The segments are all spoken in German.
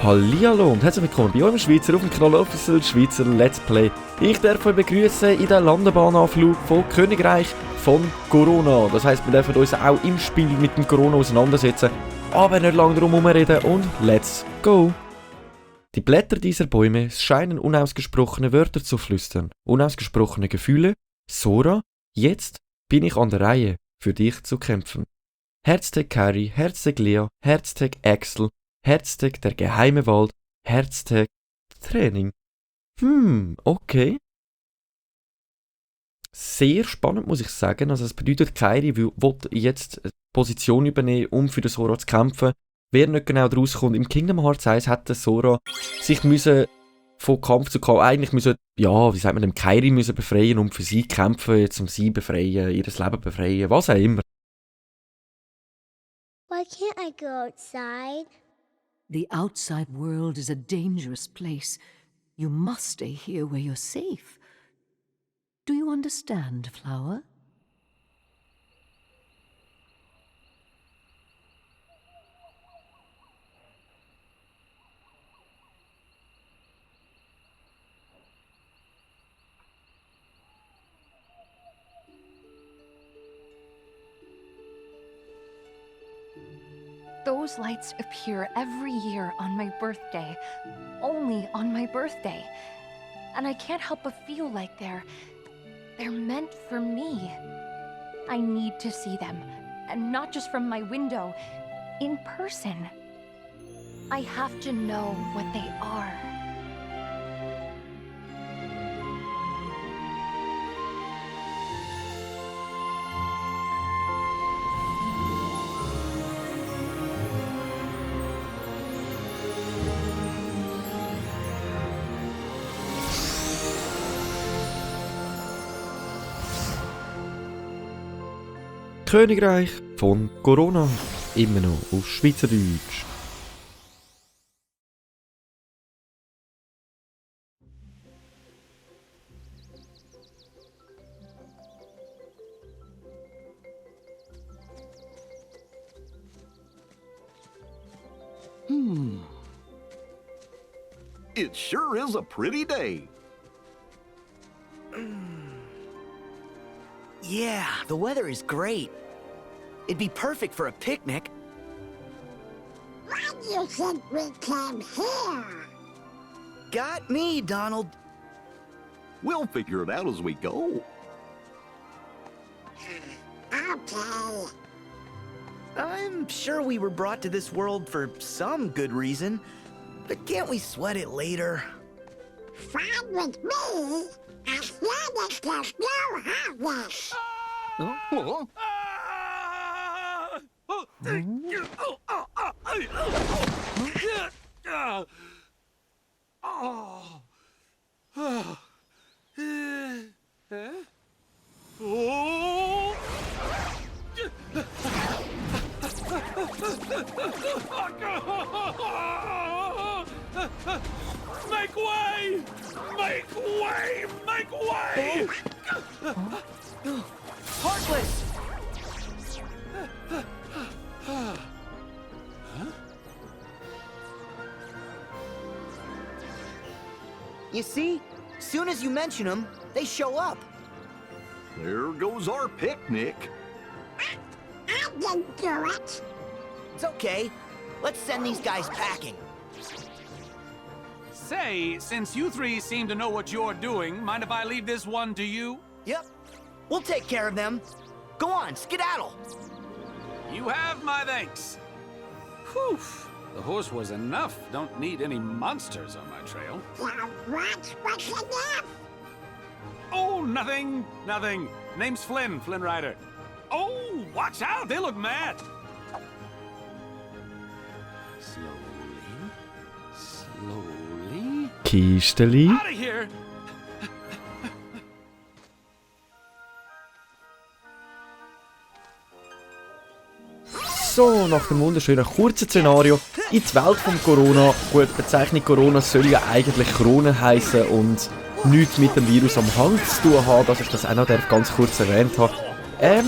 Hallihallo und herzlich willkommen bei eurem Schweizer auf dem Kanal Official Schweizer Let's Play. Ich darf euch begrüßen in den Landebahn-Anflug von Königreich von Corona. Das heisst, wir dürfen uns auch im Spiel mit dem Corona auseinandersetzen, aber nicht lange drum herumreden und let's go! Die Blätter dieser Bäume scheinen unausgesprochene Wörter zu flüstern, unausgesprochene Gefühle. Sora, jetzt bin ich an der Reihe, für dich zu kämpfen. Herztag Carrie, Herztag Lea, Herztag Axel, Herztag der geheime Wald, Herztag Training. Okay. Sehr spannend, muss ich sagen. Also es bedeutet, Kairi will jetzt eine Position übernehmen, um für den Sora zu kämpfen. Wer nicht genau daraus kommt, im Kingdom Hearts 1 hat der Sora sich von Kampf zu Kampf eigentlich dem Kairi müssen befreien und für sie kämpfen, jetzt um sie befreien, ihr Leben befreien, was auch immer. Why can't I go outside? The outside world is a dangerous place. You must stay here where you're safe. Do you understand, Flower? Those lights appear every year on my birthday. Only on my birthday. And I can't help but feel like they're meant for me. I need to see them. And not just from my window. In person. I have to know what they are. Königreich von Corona, immer noch auf Schweizerdeutsch. It sure is a pretty day. Yeah, the weather is great. It'd be perfect for a picnic. Why do you think we came here? Got me, Donald. We'll figure it out as we go. Okay. I'm sure we were brought to this world for some good reason, but can't we sweat it later? Fine with me, as long as there's no harvest. Huh? Make way! Make way! Make way! Heartless! You see, soon as you mention them, they show up. There goes our picnic. I didn't do it. It's okay. Let's send these guys packing. Say, since you three seem to know what you're doing, mind if I leave this one to you? Yep, we'll take care of them. Go on, skedaddle. You have my thanks. Whew. The horse was enough. Don't need any monsters on my trail. Now what was enough? Oh, nothing. Nothing. Name's Flynn Rider. Oh, watch out. They look mad. Slowly. Kisteli. Out of here. So, nach dem wunderschönen kurzen Szenario in die Welt von Corona. Gut, die Bezeichnung Corona soll ja eigentlich Krone heißen und nichts mit dem Virus am Hang zu tun haben, dass ich das auch noch ganz kurz erwähnt habe.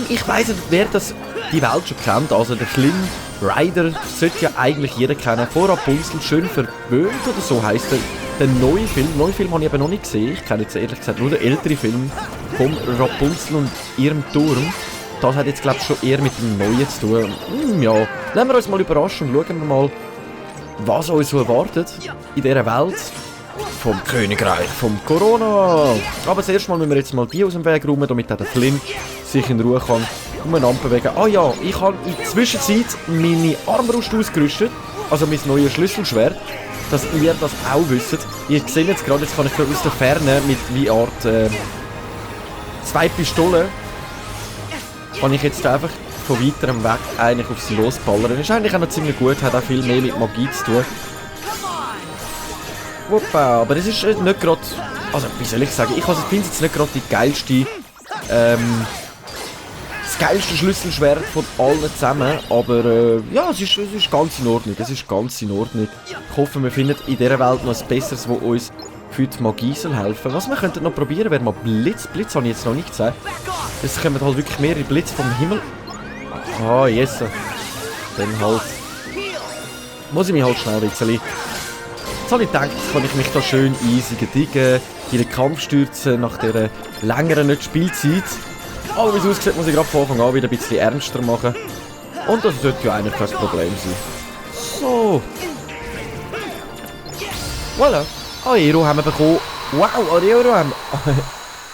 Ich weiss nicht, wer das die Welt schon kennt, also der Flynn Rider sollte ja eigentlich jeder kennen, von Rapunzel schön verwöhnt oder so heisst er. Der neue Film habe ich eben noch nicht gesehen, ich kenne jetzt ehrlich gesagt nur den älteren Film von Rapunzel und ihrem Turm. Das hat jetzt glaube ich schon eher mit dem Neuen zu tun. Ja, lassen wir uns mal überraschen und schauen wir mal, was uns so erwartet in dieser Welt vom Königreich, vom Corona. Aber zuerst mal müssen wir jetzt mal die aus dem Weg räumen, damit auch der Flynn sich in Ruhe kann umeinander bewegen. Ah ja, ich habe in der Zwischenzeit meine Armbrust ausgerüstet, also mein neues Schlüsselschwert, dass ihr das auch wisst. Ihr seht jetzt gerade, jetzt kann ich aus der Ferne mit wie Art 2 Pistolen, kann ich jetzt einfach von weiterem Weg eigentlich auf sie losballern. Ist eigentlich auch noch ziemlich gut, hat auch viel mehr mit Magie zu tun. Wuppa, aber es ist nicht gerade, also wie soll ich sagen, ich finde es jetzt nicht gerade die geilste, das geilste Schlüsselschwert von allen zusammen, aber ja, es ist ganz in Ordnung, Ich hoffe, wir finden in dieser Welt noch ein besseres, das uns für die Magie soll helfen. Was wir könnten noch probieren, wäre mal Blitz. Blitz habe ich jetzt noch nicht gesagt. Es kommen halt wirklich mehrere Blitze vom Himmel. Ah, yes. Dann halt. Muss ich mich halt schnell ein bisschen. Jetzt habe ich gedacht, jetzt kann ich mich da schön easy gedigen, in den Kampf stürzen nach dieser längeren nicht Spielzeit. Aber wie es aussieht, muss ich gerade von Anfang an wieder ein bisschen ernster machen. Und das sollte ja eigentlich kein Problem sein. So. Voilà. Aero haben wir bekommen. Wow,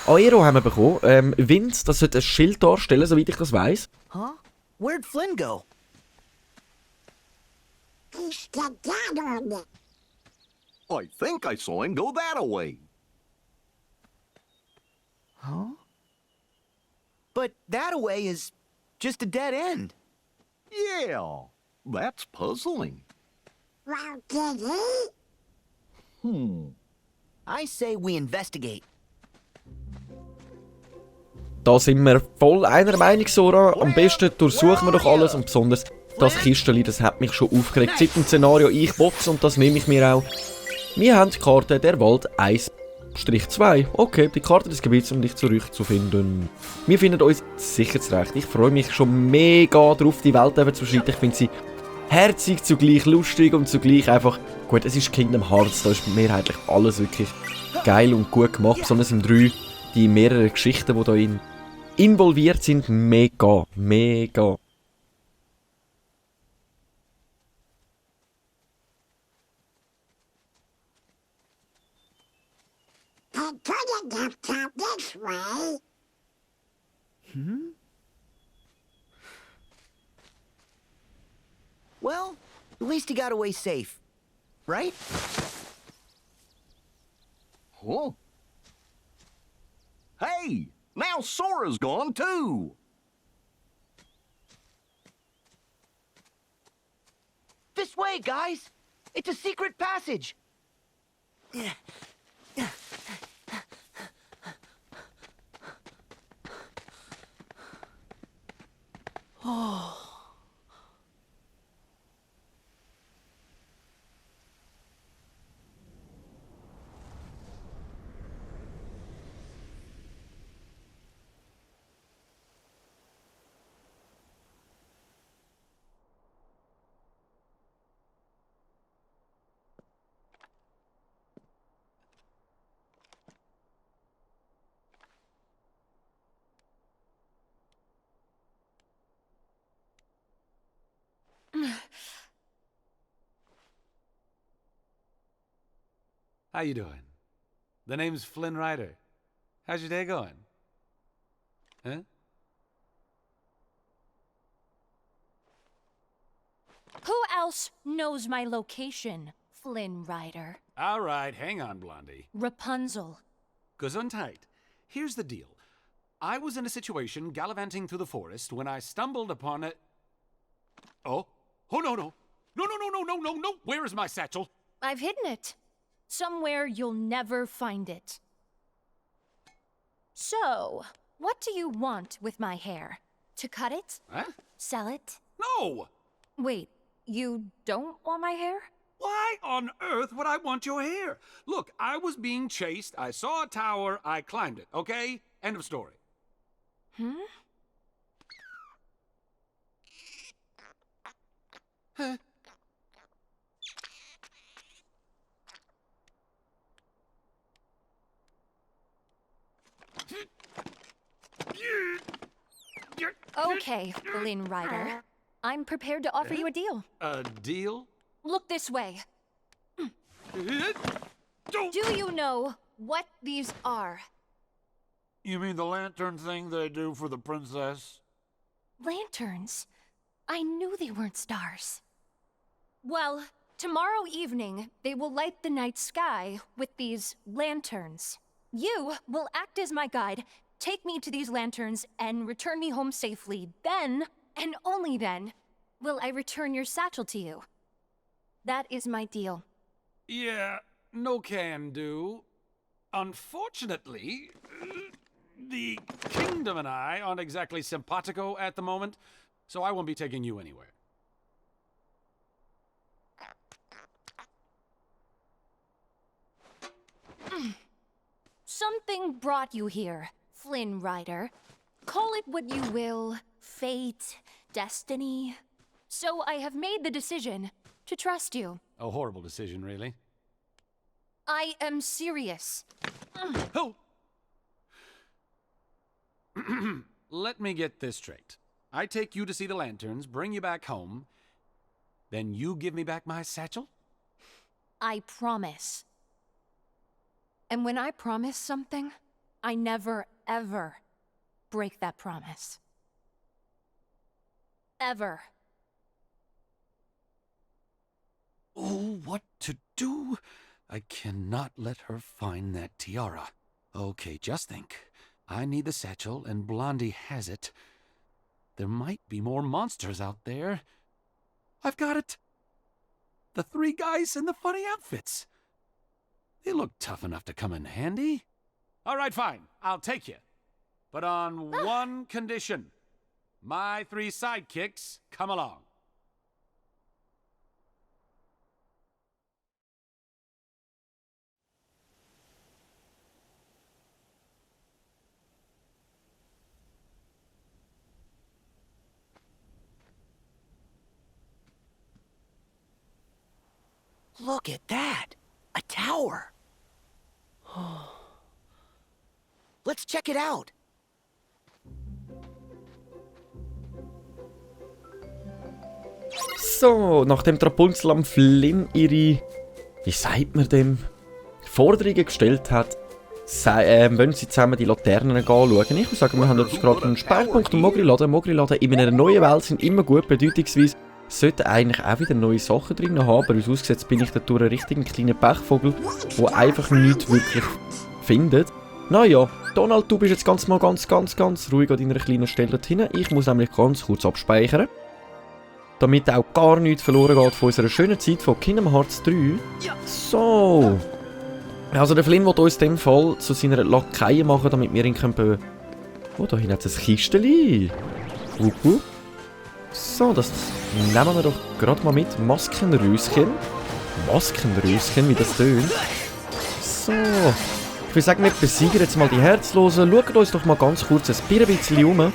Aero haben wir bekommen. Wind, das sollte ein Schild darstellen, soweit ich das weiss. Huh? Where'd Flynn go? He's skedaddled. I think I saw him go that away. Huh? But that away is just a dead end. Yeah, that's puzzling. Well, did he? I say we investigate. Da sind wir voll einer Meinung, Sora. Am besten durchsuchen wir doch alles und besonders das Kisteli, das hat mich schon aufgeregt. Seit dem Szenario ich box und das nehme ich mir auch. Wir haben die Karte der Wald 1-2. Okay, die Karte des Gebiets, um dich zurückzufinden. Wir finden uns sicher zurecht. Ich freue mich schon mega drauf, die Welt eben zu beschreiten. Ich finde sie herzig, zugleich lustig und zugleich einfach... Gut, es ist Kingdom Hearts, da ist mehrheitlich alles wirklich geil und gut gemacht. Besonders im 3, die mehreren Geschichten, die da involviert sind, mega. I couldn't have come this way. Well, at least he got away safe. Right? Huh? Hey, now Sora's gone too. This way, guys! It's a secret passage! Oh. How you doing? The name's Flynn Rider. How's your day going? Huh? Who else knows my location, Flynn Rider? All right, hang on, Blondie. Rapunzel. Gesundheit. Here's the deal. I was in a situation gallivanting through the forest when I stumbled upon a... Oh? Oh, no, no. No. Where is my satchel? I've hidden it. Somewhere you'll never find it. So, what do you want with my hair? To cut it? Huh? Sell it? No! Wait, you don't want my hair? Why on earth would I want your hair? Look, I was being chased, I saw a tower, I climbed it, okay? End of story. Huh? Okay, Flynn Rider. I'm prepared to offer you a deal. A deal? Look this way. Don't. Do you know what these are? You mean the lantern thing they do for the princess? Lanterns? I knew they weren't stars. Well, tomorrow evening, they will light the night sky with these lanterns. You will act as my guide, take me to these lanterns, and return me home safely. Then, and only then, will I return your satchel to you. That is my deal. Yeah, no can do. Unfortunately, the kingdom and I aren't exactly simpatico at the moment, so I won't be taking you anywhere. Something brought you here, Flynn Rider. Call it what you will, fate, destiny. So I have made the decision to trust you. A horrible decision, really. I am serious. Oh! Let me get this straight. I take you to see the lanterns, bring you back home, then you give me back my satchel? I promise. And when I promise something, I never, ever break that promise. Ever. Oh, what to do? I cannot let her find that tiara. Okay, just think. I need the satchel, and Blondie has it. There might be more monsters out there. I've got it! The three guys in the funny outfits. They look tough enough to come in handy. All right, fine. I'll take you. But on one condition. My three sidekicks come along. Look at that! A tower! Let's check it out! So, nachdem Rapunzel am Flynn ihre, wie sagt man dem, Forderungen gestellt hat, wollen sie zusammen die Laternen anschauen. Ich muss sagen, wir haben jetzt gerade einen Speicherpunkt und Mogri-Laden. Mogri-Laden in einer neuen Welt sind immer gut, bedeutungsweise sollten eigentlich auch wieder neue Sachen drin haben, aber aus ausgesetzt bin ich da durch einen richtigen kleinen Pechvogel, der einfach nichts wirklich findet. Naja, Donald, du bist jetzt ganz ruhig an deiner kleinen Stelle dort hinten. Ich muss nämlich ganz kurz abspeichern, damit auch gar nichts verloren geht von unserer schönen Zeit von Kingdom Hearts 3. So. Also der Flynn will uns in dem Fall zu seiner Lakaie machen, damit wir ihn können... Oh, da hinten hat es ein Kistchen. So, das nehmen wir doch gerade mal mit. Maskenröschen. Maskenröschen, wie das tönt. So. Ich würde sagen, wir besiegen jetzt mal die Herzlosen. Schaut uns doch mal ganz kurz ein bisschen um.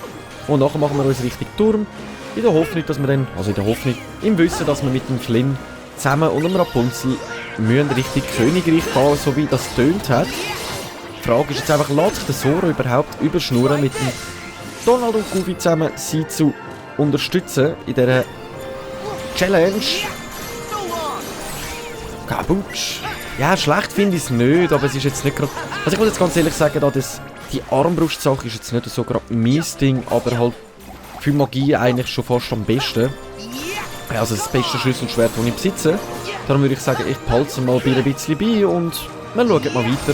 Und nachher machen wir uns Richtung Turm. In der Hoffnung, dass wir dann... Also in der Hoffnung, im Wissen, dass wir mit dem Flynn zusammen und dem Rapunzel müssen Richtung Königreich gehen, so wie das tönt hat. Die Frage ist jetzt einfach, lässt sich der Sora überhaupt überschnurren mit dem Donald und Goofy zusammen, sie zu unterstützen in dieser Challenge. Kabutsch. Ja, schlecht finde ich es nicht, aber es ist jetzt nicht gerade... Also ich muss jetzt ganz ehrlich sagen, die Armbrustsache ist jetzt nicht so gerade mein Ding, aber halt für Magie eigentlich schon fast am besten. Also das beste Schlüsselschwert, das ich besitze. Darum würde ich sagen, ich behalte es mal ein bisschen bei und wir schauen mal weiter.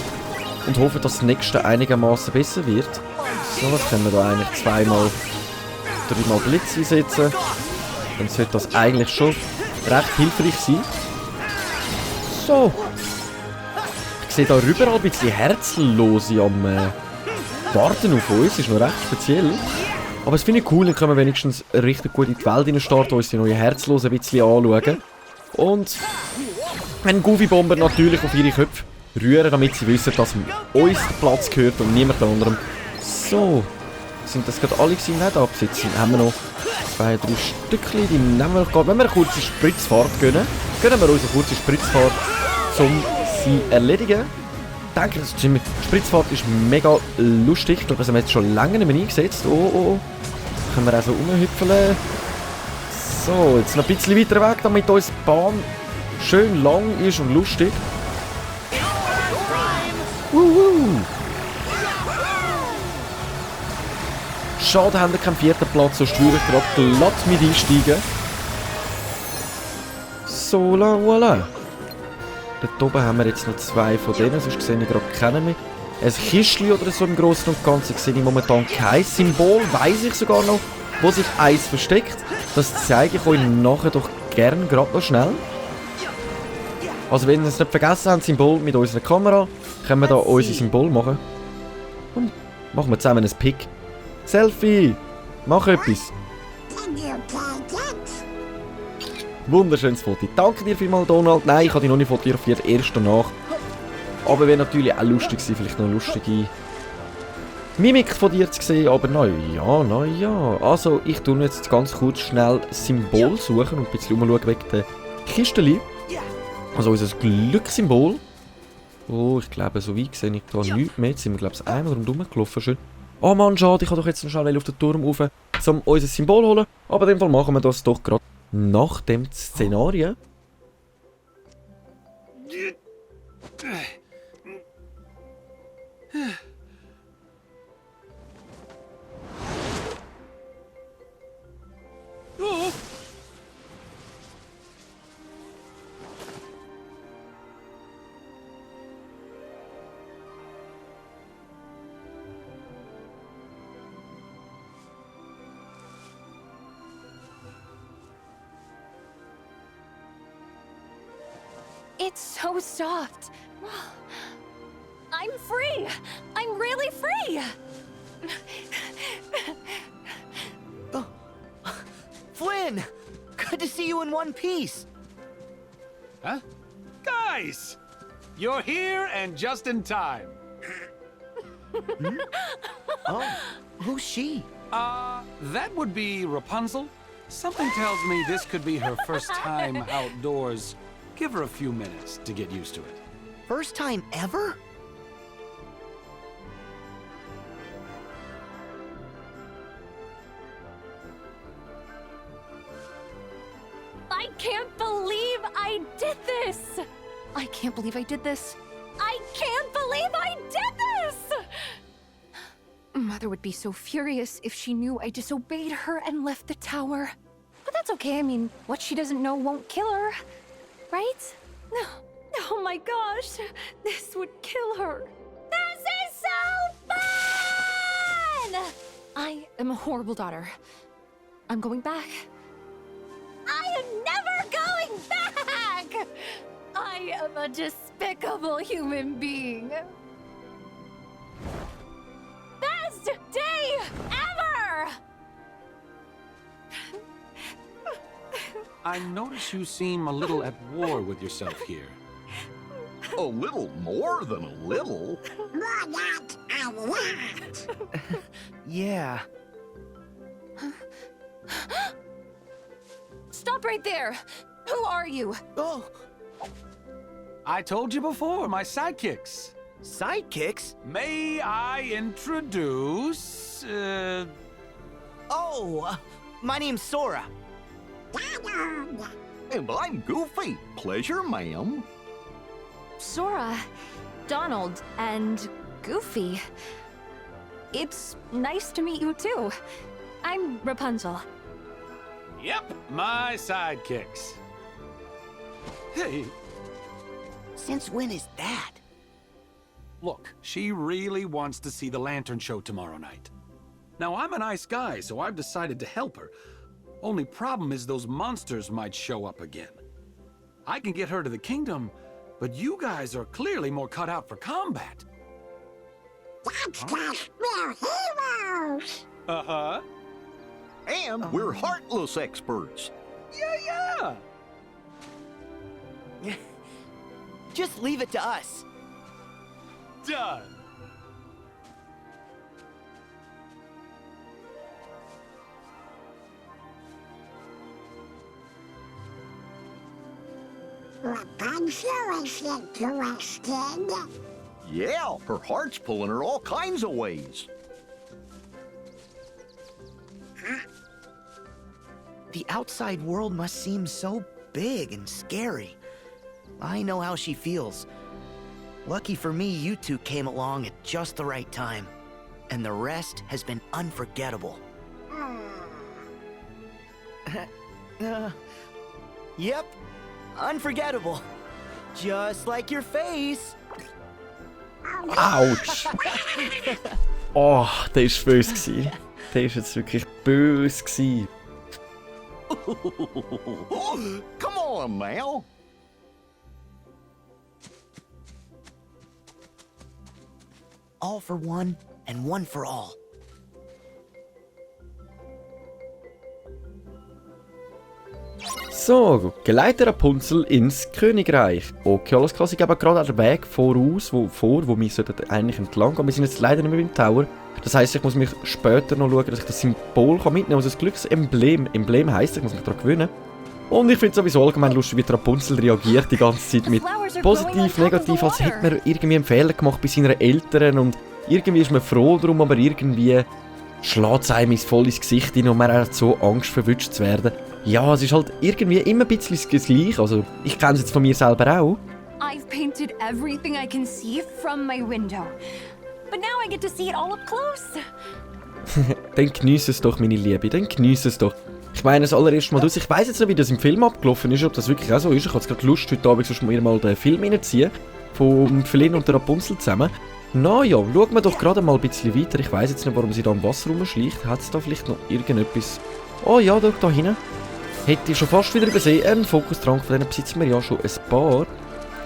Und hoffen, dass das nächste einigermaßen besser wird. So, was können wir da eigentlich zweimal, dreimal Blitz einsetzen. Dann sollte das eigentlich schon recht hilfreich sein. So. Ich sehe da überall ein bisschen Herzlose am Warten auf uns. Ist noch recht speziell. Aber das finde ich cool, dann können wir wenigstens richtig gut in die Welt starten, uns die neuen Herzlosen ein bisschen anschauen. Und Wenn Goofy-Bomber natürlich auf ihre Köpfe rühren, damit sie wissen, dass uns der Platz gehört und niemand anderem. So, sind das gerade alle gewesen? Nicht absitzen. Haben wir noch 2, 3 Stückchen, die nehmen wir noch gerade. Wenn wir eine kurze Spritzfahrt gönnen wir uns eine kurze Spritzfahrt, um sie erledigen. Ich denke, die Spritzfahrt ist mega lustig. Ich glaube, das haben wir jetzt schon lange nicht mehr eingesetzt. Oh. Können wir auch so rumhüpfeln. So, jetzt noch ein bisschen weiter weg, damit unsere Bahn schön lang ist und lustig. Schade, haben wir keinen 4. Platz, sonst würde ich gerade glatt mit einsteigen. So, voilà. Dort oben haben wir jetzt noch 2 von denen, sonst sehe ich gerade keinen mehr. Ein Kistchen oder so im Großen und Ganzen sehe ich momentan kein Symbol, weiss ich sogar noch, wo sich eins versteckt. Das zeige ich euch nachher doch gern gerade noch schnell. Also wenn ihr es nicht vergessen habt, Symbol mit unserer Kamera, können wir da unser Symbol machen. Und machen wir zusammen ein Pick. Selfie! Mach etwas! Can you take it? Wunderschönes Foto. Danke dir vielmals, Donald. Nein, ich habe dich noch nicht fotografiert, erst danach. Aber wäre natürlich auch lustig gewesen, vielleicht noch eine lustige Mimik von dir zu sehen. Aber naja. Also, ich tue jetzt ganz kurz schnell Symbol suchen und ein bisschen umschauen wegen der Kisteli. Also unser Glückssymbol. Oh, ich glaube, so weit sehe ich da nichts mehr. Jetzt sind wir, glaube ich, einmal rundherum gelaufen. Schön. Oh Mann, schade, ich kann doch jetzt noch schnell auf den Turm rauf, um unser Symbol zu holen. Aber in dem Fall machen wir das doch gerade nach dem Szenario. It's so soft. I'm free. I'm really free. Oh. Flynn! Good to see you in one piece. Huh? Guys! You're here and just in time. Oh, who's she? That would be Rapunzel. Something tells me this could be her first time outdoors. Give her a few minutes to get used to it. First time ever? I can't believe I did this. I can't believe I did this. I can't believe I did this. Mother would be so furious if she knew I disobeyed her and left the tower. But that's okay. I mean, what she doesn't know won't kill her. Right? No. Oh my gosh. This would kill her. This is so fun! I am a horrible daughter. I'm going back. I am never going back! I am a despicable human being. Best day ever! I notice you seem a little at war with yourself here. A little more than a little. More not a lot. Yeah. Stop right there! Who are you? Oh, I told you before, my sidekicks. sidekicks? May I introduce, Oh, my name's Sora. Donald. And I'm Goofy. Pleasure, ma'am. Sora, Donald, and Goofy. It's nice to meet you too. I'm Rapunzel. Yep, my sidekicks. Hey, Since when is that? look, she really wants to see the lantern show tomorrow night. Now, I'm a nice guy, so I've decided to help her. Only problem is those monsters might show up again. I can get her to the kingdom, but you guys are clearly more cut out for combat. That's 'cause we're heroes. Uh-huh. And we're heartless experts. Yeah. Just leave it to us. Done. Rapunzel is interested. Yeah, her heart's pulling her all kinds of ways. The outside world must seem so big and scary. I know how she feels. Lucky for me, you two came along at just the right time. And the rest has been unforgettable. Yep, unforgettable. Just like your face. Autsch! Oh, der war böse gewesen. Der war jetzt wirklich böse gewesen. Come on now. All for one and one for all. So, geleitet Rapunzel ins Königreich. Okay, alles klar, ich gebe gerade den Weg voraus, wo wir eigentlich entlang gehen. Wir sind jetzt leider nicht mehr im Tower. Das heisst, ich muss mich später noch schauen, dass ich das Symbol mitnehmen kann. Also das Glücksemblem heisst, ich muss mich daran gewöhnen. Und ich finde es sowieso allgemein lustig, wie die Rapunzel reagiert die ganze Zeit mit positiv, negativ, als hätte man irgendwie einen Fehler gemacht bei seinen Eltern. Und irgendwie ist man froh darum, aber irgendwie schlägt es einem voll ins Gesicht hin und man hat so Angst, verwünscht zu werden. Ja, es ist halt irgendwie immer ein bisschen das Gleiche. Also, ich kenne es jetzt von mir selber auch. I've painted everything I can see from my window. But now I get to see it all up close. Dann geniesse es doch, meine Liebe, dann geniesse es doch. Ich meine, das allererste Mal, ich weiss jetzt nicht, wie das im Film abgelaufen ist, ob das wirklich auch so ist. Ich habe jetzt gerade Lust, heute Abend sonst mal den Film reinziehen. Von Flynn und der Rapunzel zusammen. Na ja, schauen wir doch gerade mal ein bisschen weiter. Ich weiss jetzt nicht, warum sie da im Wasser rumschleicht. Hat es da vielleicht noch irgendetwas... Oh ja, da hinten. Hätte ich schon fast wieder übersehen. Ein Fokustrank, von denen besitzen wir ja schon ein paar.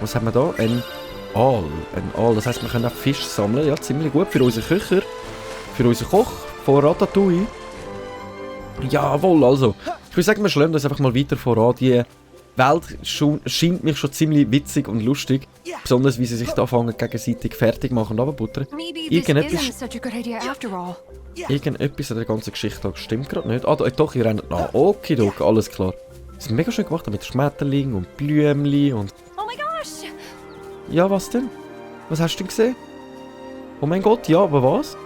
Was haben wir da? Ein Aal. Das heisst, wir können auch Fisch sammeln. Ja, ziemlich gut. Für unseren Köcher. Für unseren Koch von Ratatouille. Jawohl, also. Ich würde sagen, wir schlagen uns einfach mal weiter voran. Die Welt scheint mich schon ziemlich witzig und lustig. Besonders, wie sie sich da anfangen, gegenseitig fertig machen und runterbuttern. Irgendetwas an der ganzen Geschichte stimmt gerade nicht. Ah, doch, ihr rennt nach. Okay, alles klar. Das ist mega schön gemacht mit Schmetterling und Blümli und... Oh my gosh! Ja, was denn? Was hast du denn gesehen? Oh mein Gott, ja, aber was?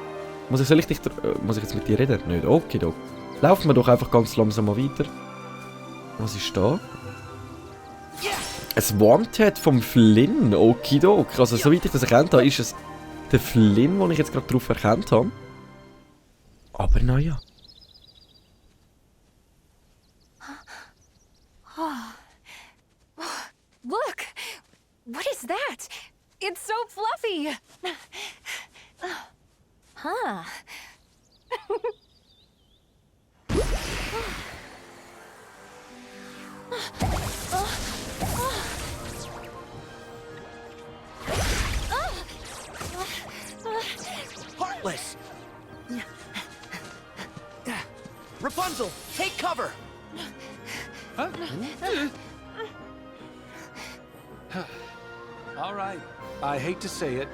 Muss ich jetzt mit dir reden? Nicht. Okay, laufen wir doch einfach ganz langsam mal weiter. Was ist da? Ein Wanted vom Flynn. Okidok. Also, soweit ich das erkannt habe, ist es der Flynn, den ich jetzt gerade drauf erkannt habe. Aber naja. Look! What is that? It's so fluffy! Huh. Heartless! Rapunzel, take cover! Huh? All right. I hate to say it,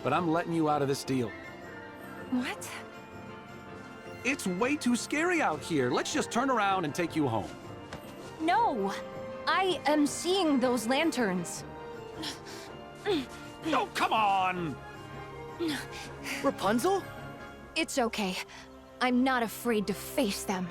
but I'm letting you out of this deal. What? It's way too scary out here. Let's just turn around and take you home. No! I am seeing those lanterns. Oh, come on! Rapunzel? It's okay. I'm not afraid to face them.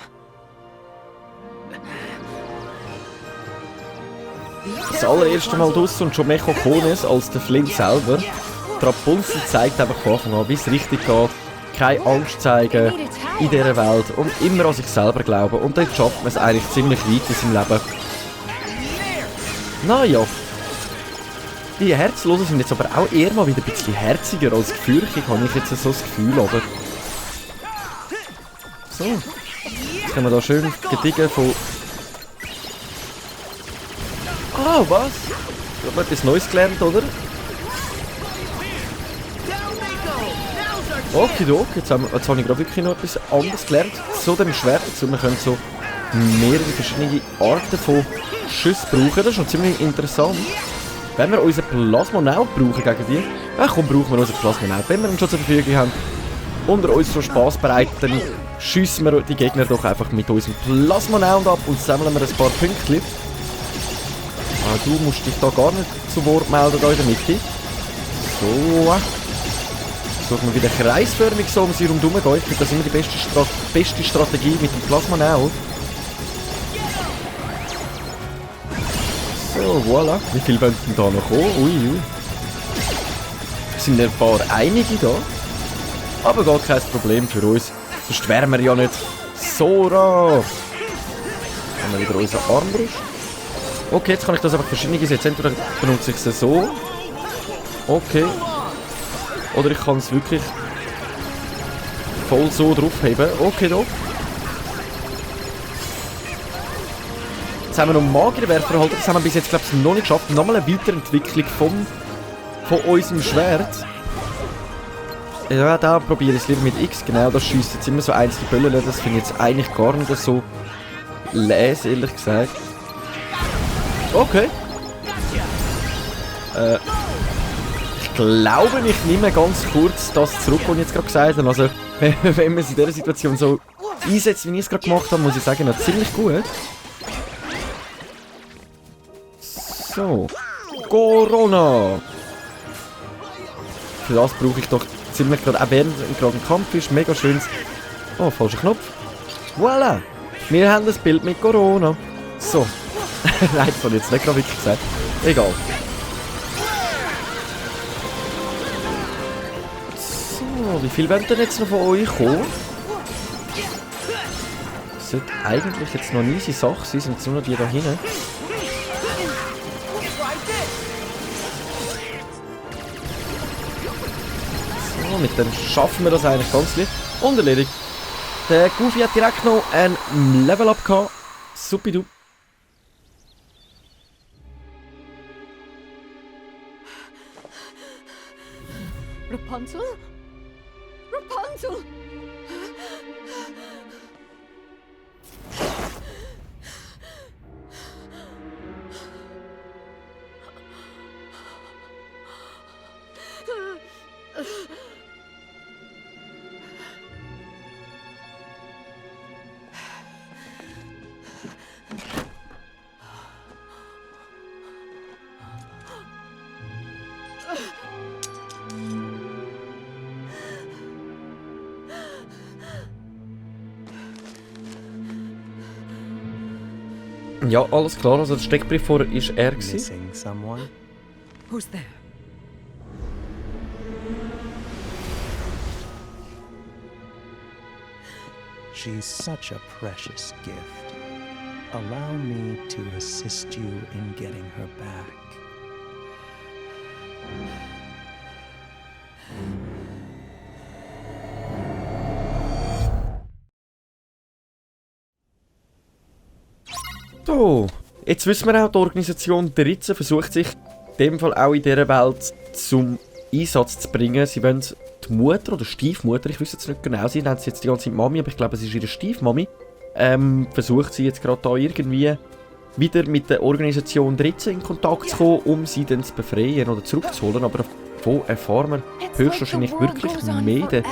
Das allererste Mal draussen und schon mehr Kokones als der Flynn selber. Die Rapunzel zeigt einfach von Anfang an, wie es richtig geht. Keine Angst zeigen in dieser Welt und immer an sich selber glauben. Und dann schafft man es eigentlich ziemlich weit in seinem Leben. Naja. Die Herzlosen sind jetzt aber auch eher mal wieder ein bisschen herziger als gefürchtig, habe ich jetzt so das Gefühl, oder? So. Jetzt können wir da schön gediegen von... Ah, was? Ich habe etwas Neues gelernt, oder? Okay, jetzt habe ich gerade wirklich noch etwas anderes gelernt. So dem Schwert dazu. Wir können so mehrere verschiedene Arten von Schüssen brauchen. Das ist schon ziemlich interessant. Wenn wir unseren Plasmonaut brauchen gegen die, ja komm, brauchen wir unseren Plasmonaut. Wenn wir ihn schon zur Verfügung haben und er uns so Spass bereitet, dann schiessen wir die Gegner doch einfach mit unserem Plasmonaut ab und sammeln wir ein paar Pünktchen. Ah, du musst dich da gar nicht zu Wort melden, da in der Mitte. So. Versuchen wir wieder kreisförmig so um sie rundherum gehen. Ich finde das immer die beste Strategie mit dem Plasmonaut. So, voilà. Wie viel wollen denn da noch kommen? Ui. Es sind ein paar einige da. Aber gar kein Problem für uns. Sonst wären wir ja nicht Sora. Haben wir wieder unsere Armbrust. Okay, jetzt kann ich das einfach verschiedene setzen. Entweder benutze ich es so. Okay. Oder ich kann es wirklich voll so draufheben. Okay, doch. Jetzt haben wir noch Magierwerfer erhalten. Das haben wir bis jetzt, glaube ich, noch nicht geschafft. Nochmal eine Weiterentwicklung von unserem Schwert. Ja, da probiere ich es lieber mit X. Genau, das schießt jetzt immer so einzelne Böllen. Das finde ich jetzt eigentlich gar nicht so les, ehrlich gesagt. Okay. Ich glaube, ich nehme ganz kurz das zurück, was ich jetzt gerade gesagt habe. Also, wenn man es in dieser Situation so einsetzt, wie ich es gerade gemacht habe, muss ich sagen, noch ziemlich gut. So. Corona. Für das brauche ich doch ziemlich gerade, auch während gerade ein Kampf ist, mega schönes... Oh, falscher Knopf. Voilà. Wir haben das Bild mit Corona. So. Nein, das habe ich jetzt nicht gerade wirklich gesagt. Egal. So, wie viel wollen denn jetzt noch von euch kommen? Das sollte eigentlich jetzt noch eine easy Sache sein, sind nur noch die da hinten. So, mit dem schaffen wir das eigentlich ganz leicht. Und erledigt. Der Goofy hat direkt noch ein Level-Up gehabt. Supidu. Rapunzel? Rapunzel! Ja, alles klar. Also der Steckbrief vorher ist er gewesen. Missing someone? Who's there? She's such a precious gift. Allow me to assist you in getting her back. So, jetzt wissen wir auch, die Organisation Dritze versucht sich in dem Fall auch in dieser Welt zum Einsatz zu bringen. Sie wollen die Mutter oder Stiefmutter, ich weiß jetzt nicht genau, sie nennt sie jetzt die ganze Zeit Mami, aber ich glaube, es ist ihre Stiefmami, versucht sie jetzt gerade da irgendwie wieder mit der Organisation Dritze in Kontakt zu kommen, um sie dann zu befreien oder zurückzuholen. Aber davon erfahren wir höchstwahrscheinlich wirklich mehr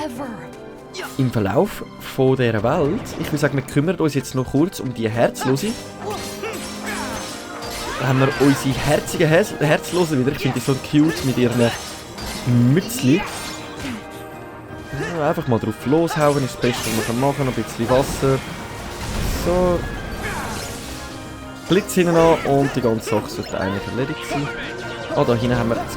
im Verlauf von dieser Welt. Ich würde sagen, wir kümmern uns jetzt noch kurz um die Herzlose. Da haben wir unsere herzigen Herzlosen wieder. Ich finde die so cute mit ihren Mützli. Ja, einfach mal drauf loshauen, ist das Beste, was man machen kann. Ein bisschen Wasser. So. Blitz hinten an und die ganze Sache sollte eigentlich erledigt sein. Ah, da hinten haben wir jetzt.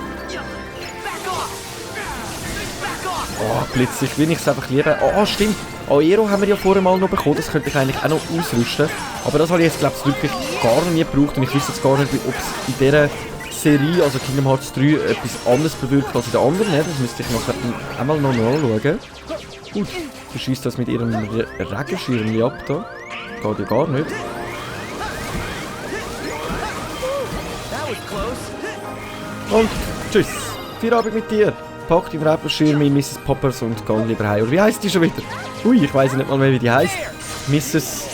Oh, Blitz, ich will es einfach lieben. Oh, stimmt. Aero haben wir ja vorher mal noch bekommen. Das könnte ich eigentlich auch noch ausrüsten. Aber das habe ich jetzt, glaube ich, wirklich gar nie gebraucht. Und ich weiß jetzt gar nicht, ob es in dieser Serie, also Kingdom Hearts 3, etwas anderes bewirkt als in der anderen. Das müsste ich nachher einmal noch nachschauen. Gut, sie schießt das mit ihrem Regenschirm ab da. Geht ja gar nicht. Und tschüss. Feierabend mit dir. Pack die Regenschirm in Mrs. Poppers und geh lieber heim. Oder wie heisst die schon wieder? Ui, ich weiss nicht mal mehr, wie die heisst. Mrs.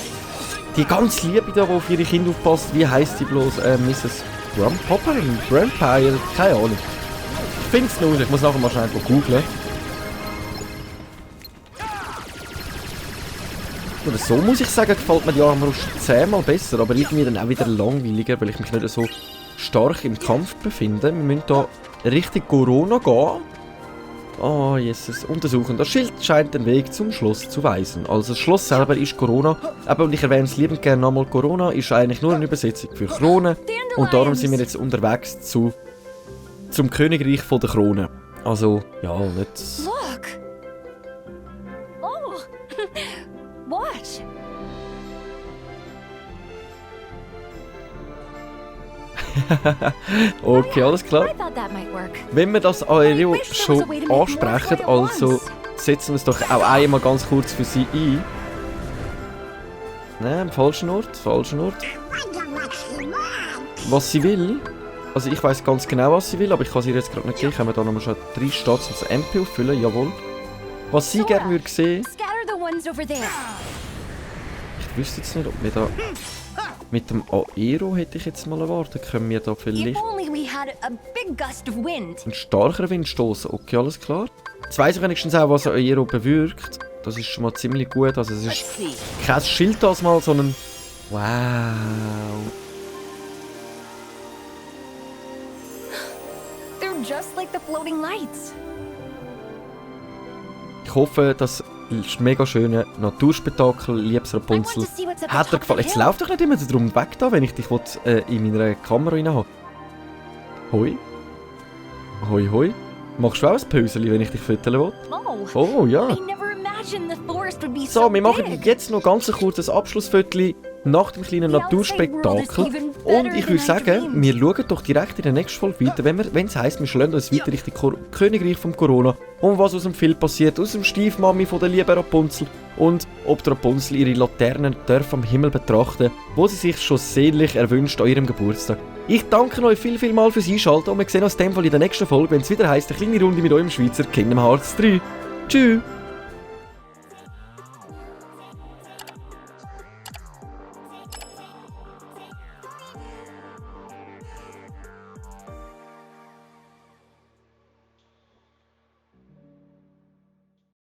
Die ganz Liebe da, die auf ihre Kinder aufpasst. Wie heisst die bloß? Mrs. Vampire, keine Ahnung. Ich finde es noch, ich muss nachher mal schnell googeln. Oder so muss ich sagen, gefällt mir die Armbrust 10-mal besser, aber irgendwie dann auch wieder langweiliger, weil ich mich nicht so stark im Kampf befinde. Wir müssen hier Richtung Corona gehen. Oh, Jesus. Untersuchen. Das Schild scheint den Weg zum Schloss zu weisen. Also das Schloss selber ist Corona. Aber, und ich erwähne es liebend gerne nochmal, Corona ist eigentlich nur eine Übersetzung für Krone. Und darum sind wir jetzt unterwegs zum Königreich von der Krone. Also, ja, nicht... Look! Oh! Watch! Okay, alles klar. I thought that might work. Wenn wir das Aereo schon ansprechen, also setzen wir es doch auch einmal ganz kurz für sie ein. Nein, am falschen Ort, falschen Ort. Was sie will? Also ich weiß ganz genau, was sie will, aber ich kann sie jetzt gerade nicht geben. Können wir da nochmal schon 3 Stats als MP auffüllen? Jawohl. Was sie gerne würde sehen... Scatter the ones over there. Ich wüsste jetzt nicht, ob wir da... Mit dem Aero hätte ich jetzt mal erwartet. Können wir da If vielleicht only we had a big gust of wind. einen starkeren Wind stoßen? Okay, alles klar. Jetzt weiss ich wenigstens auch, was ein Aero bewirkt. Das ist schon mal ziemlich gut. Also es ist kein Schild das mal, sondern... Wow. They're just like the floating lights. Ich hoffe, das mega schöne Naturspektakel, liebes I want Rapunzel, to see what's at the hat dir top of gefallen. the Jetzt hill. lauf doch nicht immer darum weg da, wenn ich dich in meiner Kamera rein habe. Hoi. Hoi, hoi. Machst du auch ein Päuschen, wenn ich dich füttern will? Oh, Oh, ja. I never imagined the forest would be So, so wir machen big. jetzt noch ganz ein kurzes Abschlussviertel nach dem kleinen The outside world is Naturspektakel. even Und better ich than würde I sagen, dreamed. wir schauen doch direkt in der nächsten Folge weiter, wenn es heisst, wir schlagen uns weiter Richtung Königreich vom Corona und was aus dem Film passiert, aus dem Stiefmami von der lieben Rapunzel und ob die Rapunzel ihre Laternen darf am Himmel betrachten, wo sie sich schon sehnlich erwünscht an ihrem Geburtstag. Ich danke euch viel mal fürs Einschalten und wir sehen uns in dem Fall in der nächsten Folge, wenn es wieder heisst, eine kleine Runde mit eurem Schweizer Kingdom Hearts 3. Tschüss!